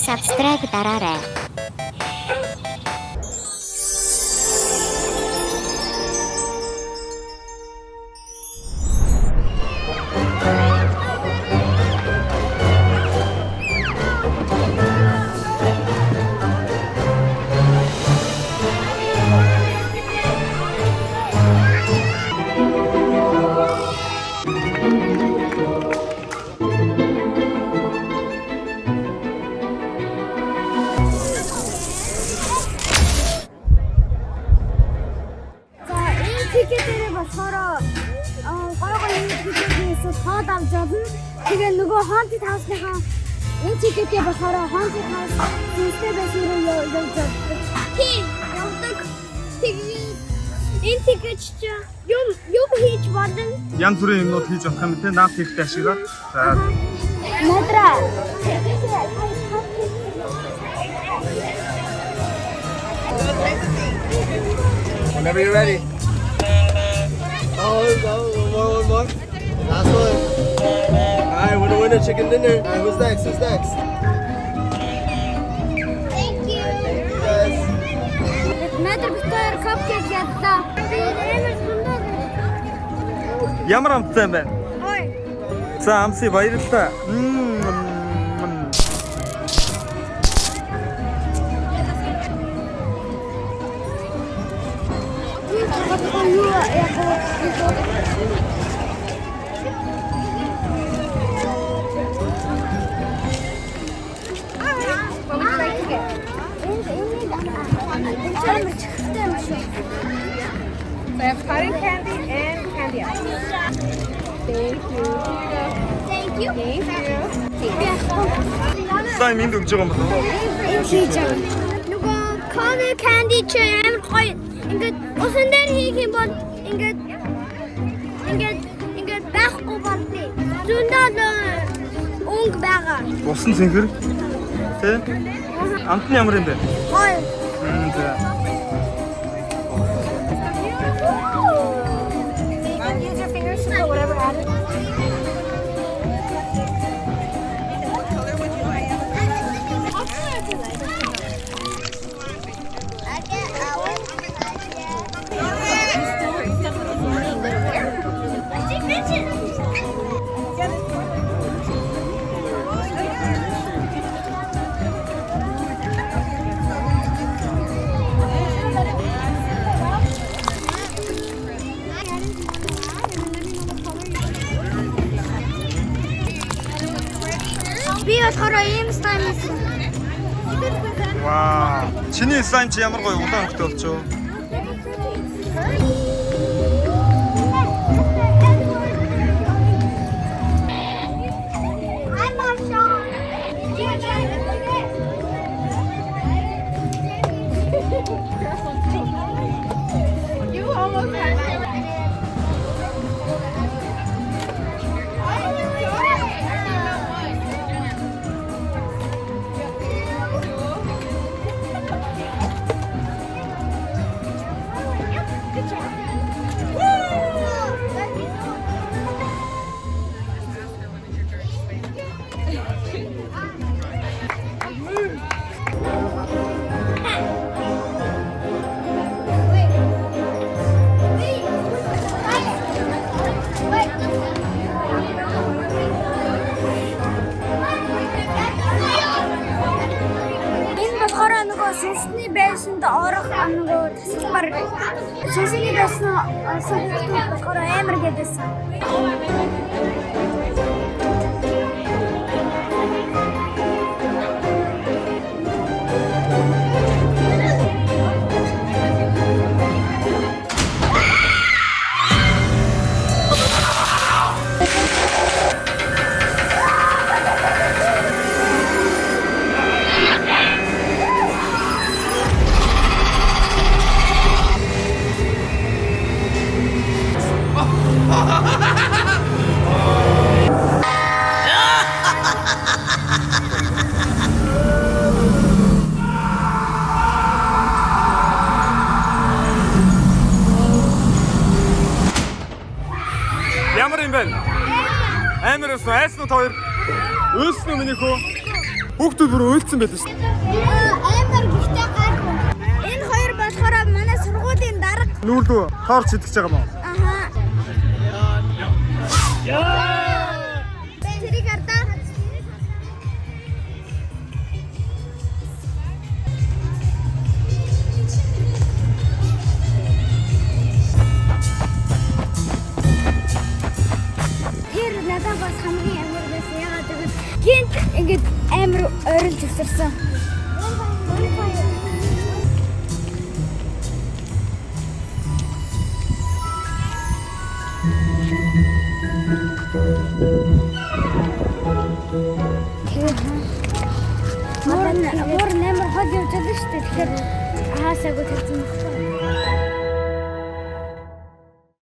subscribe дараарай. 티켓을 болохоор гой тикетээс тоод авч явна. Тэгээ нөгөө haunted house-ныхаа энэ тикетээ болохоор haunted house систем байсан руу явж явдаг. Тийм явдаг. Тэгээ энэ тикет чи юм хийж болно. Янз бүрийн юмнууд хийж болох юм те наад тикет ашиглаад. За Надра. Whenever you're ready. Oh, one more. Last one. Alright, we're the winner, chicken dinner. Alright, who's next? Thank you. Thank you guys. Надра битээр cupcake ядлаа. ямар амттай юм бэ? Ой. За амсыг баярлалаа. So I have cotton candy and candy apple. Thank you. Thank you. Сайн минь өгж байгаа юм байна. Нөгөө corner candy чи амар гоё. Ингээд усан дээр хийх юм бол ингээд байхгүй болтыг. Зөндөө өнг байгаа. Усан цэнхэр. Тэ? Амт нь ямар юм бэ? Гоё. За. Use your fingers to put whatever added. Би болохоор ийм стайл хийсэн. Вау. Чиний слайм чи ямар гоё удаан хөвгтэй болчихоо. You almost had it. Сэсний байшинд орох нөгөө тасалбар сэсний байшин болохоор амар гэдээсэн. Ямар юм бэ? Амар өснө, айснуу хоёр. Өснө миний хөө. Хүүхдүүд бүр уйлцсан байлаа шүү дээ. Амар гихтэй гайгүй. Энэ хоёр болохоор манай сургуулийн дарга. Нүүрлүү тоорч идэж байгаа мó. Аха. Тэрийг ардаа. Тэр надад бас хамгийн амар байсан. Ягаад гэвэл гинт ингэж амар ойрлж өсөрсөн. Мөр нэмэр хад явж байгаа шүү дээ. Тэгэхээр хаасаагүй тавьсан багтаа.